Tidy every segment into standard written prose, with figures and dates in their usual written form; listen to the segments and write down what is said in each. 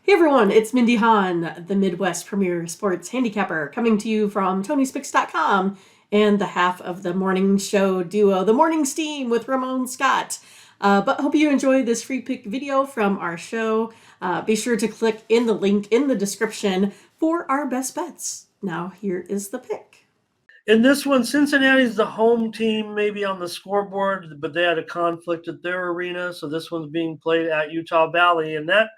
Hey everyone, it's Mindy Hahn, the Midwest premier sports handicapper, coming to you from TonySpix.com and the half of the morning show duo, The Morning Steam with Ramon Scott. But hope you enjoy this free pick video from our show. Be sure to click in the link in the description for our best bets. Now here is the pick. In this one, Cincinnati's the home team, maybe on the scoreboard, but they had a conflict at their arena, so this one's being played at Utah Valley, and that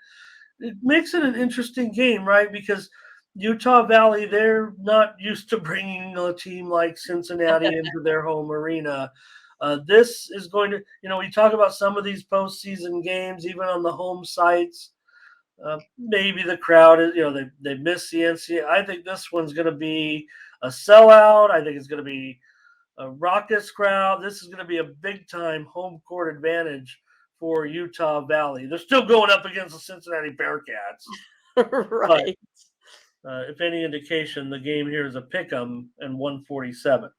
it makes it an interesting game, right? Because Utah Valley, they're not used to bringing a team like Cincinnati into their home arena. This is going to, we talk about some of these postseason games, even on the home sites. Maybe the crowd is, they miss the NCAA. I think this one's going to be a sellout. I think it's going to be a raucous crowd. This is going to be a big time home court advantage for Utah Valley. They're still going up against the Cincinnati Bearcats. Right. But, if any indication, the game here is a pick 'em and 147.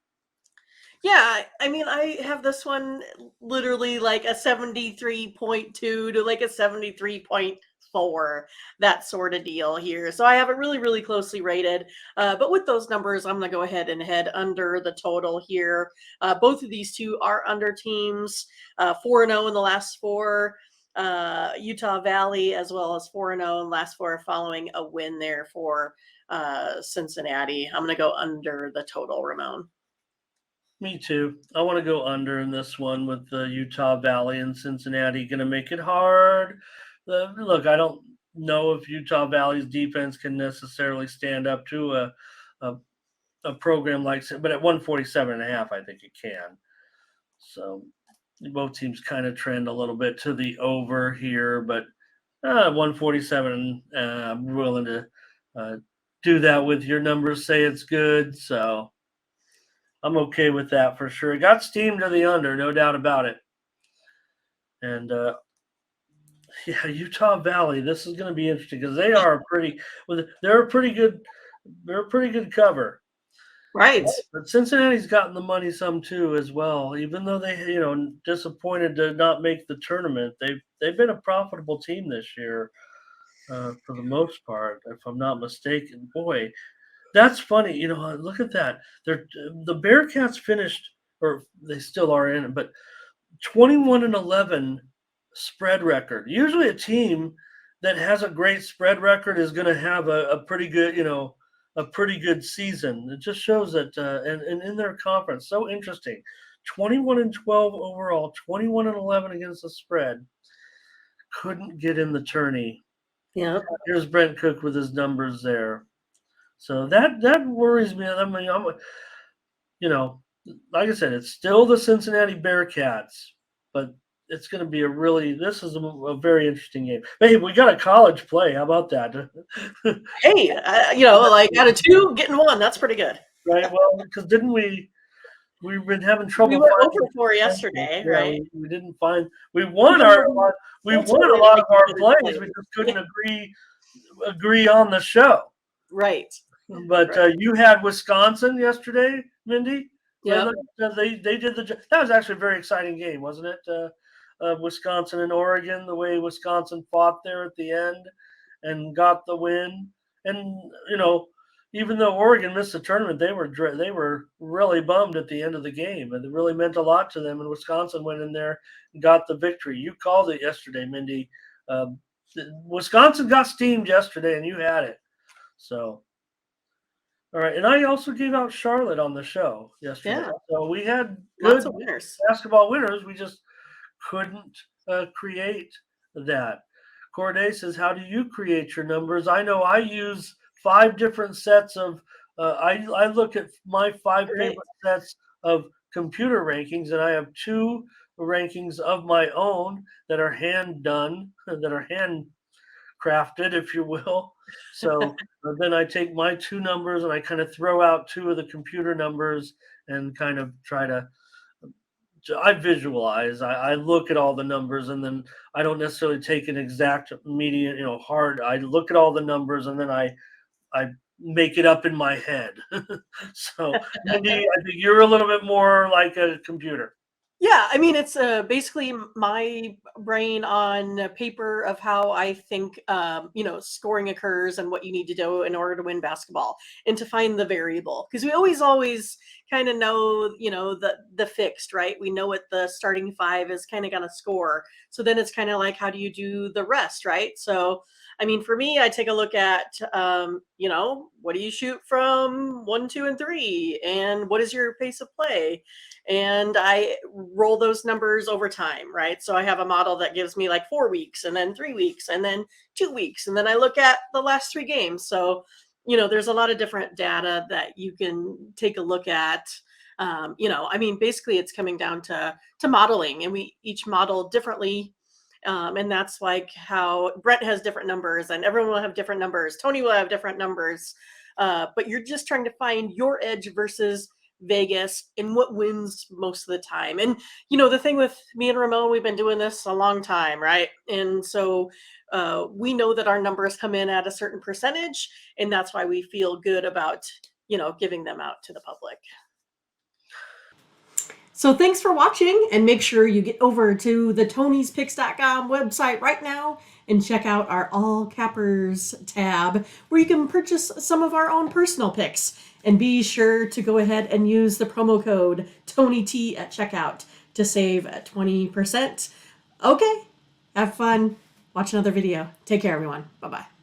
Yeah, I mean, I have this one literally like a 73.2 to like a 73.4, that sort of deal here. So I have it really, really closely rated. But with those numbers, I'm going to go ahead and head under the total here. Both of these two are under teams, 4-0 in the last four. Utah Valley, as well as 4-0 in last four following a win there for Cincinnati. I'm going to go under the total, Ramon. Me too. I want to go under in this one with the Utah Valley and Cincinnati. Going to make it hard. Look, I don't know if Utah Valley's defense can necessarily stand up to a program like, but at 147.5, I think it can. So both teams kind of trend a little bit to the over here, but 147, I'm willing to do that with your numbers. Say it's good, so I'm okay with that for sure. It got steamed to the under, no doubt about it. And yeah, Utah Valley. This is going to be interesting because they're a pretty good cover. Right. But Cincinnati's gotten the money some too as well. Even though they, disappointed to not make the tournament, they've been a profitable team this year for the most part, if I'm not mistaken. Boy, that's funny. Look at that. The Bearcats finished, or they still are in it, but 21-11 spread record. Usually, a team that has a great spread record is going to have a pretty good, a pretty good season. It just shows that, and in their conference, so interesting. 21-12 overall, 21-11 against the spread. Couldn't get in the tourney. Yeah. Here's Brent Cook with his numbers there. So that worries me. I mean, like I said, it's still the Cincinnati Bearcats, but it's going to be this is a very interesting game. Hey, we got a college play. How about that? Hey, like out of two, getting one. That's pretty good. Right. Well, because didn't we've been having trouble. We went over 4 yesterday, right? We didn't find. We won a lot of our plays. We just couldn't agree on the show. Right. But you had Wisconsin yesterday, Mindy. Yeah. They did that was actually a very exciting game, wasn't it? Wisconsin and Oregon, the way Wisconsin fought there at the end and got the win. And even though Oregon missed the tournament, they were really bummed at the end of the game, and it really meant a lot to them. And Wisconsin went in there and got the victory. You called it yesterday, Mindy. Wisconsin got steamed yesterday, and you had it. So. All right, and I also gave out Charlotte on the show yesterday. Yeah. So we had lots of winners, basketball winners. We just couldn't create that. Corday says, "How do you create your numbers?" I know I use 5 different sets of. I look at my 5 favorite sets of computer rankings, and I have 2 rankings of my own that are hand done, that are hand crafted, if you will. So then I take my 2 numbers and I kind of throw out 2 of the computer numbers and kind of try to. I visualize. I look at all the numbers, and then I don't necessarily take an exact median, hard. I look at all the numbers, and then I make it up in my head. So, Mindy, I think you're a little bit more like a computer. Yeah, I mean, it's basically my brain on paper of how I think, scoring occurs and what you need to do in order to win basketball, and to find the variable, because we always kind of know, the fixed, right? We know what the starting five is kind of going to score. So then it's kind of like, how do you do the rest, right? So, I mean, for me, I take a look at, what do you shoot from one, two, and three, and what is your pace of play? And I roll those numbers over time, right? So I have a model that gives me like 4 weeks, and then 3 weeks, and then 2 weeks, and then I look at the last three games. So, there's a lot of different data that you can take a look at. I mean, basically, it's coming down to modeling, and we each model differently. And that's like how Brent has different numbers, and everyone will have different numbers. Tony will have different numbers. But you're just trying to find your edge versus Vegas and what wins most of the time. And the thing with me and Ramon, we've been doing this a long time, right? And so we know that our numbers come in at a certain percentage, and that's why we feel good about giving them out to the public. So thanks for watching, and make sure you get over to the Tony'sPicks.com website right now and check out our All Cappers tab, where you can purchase some of our own personal picks. And be sure to go ahead and use the promo code TonyT at checkout to save 20%. Okay, have fun. Watch another video. Take care, everyone. Bye-bye.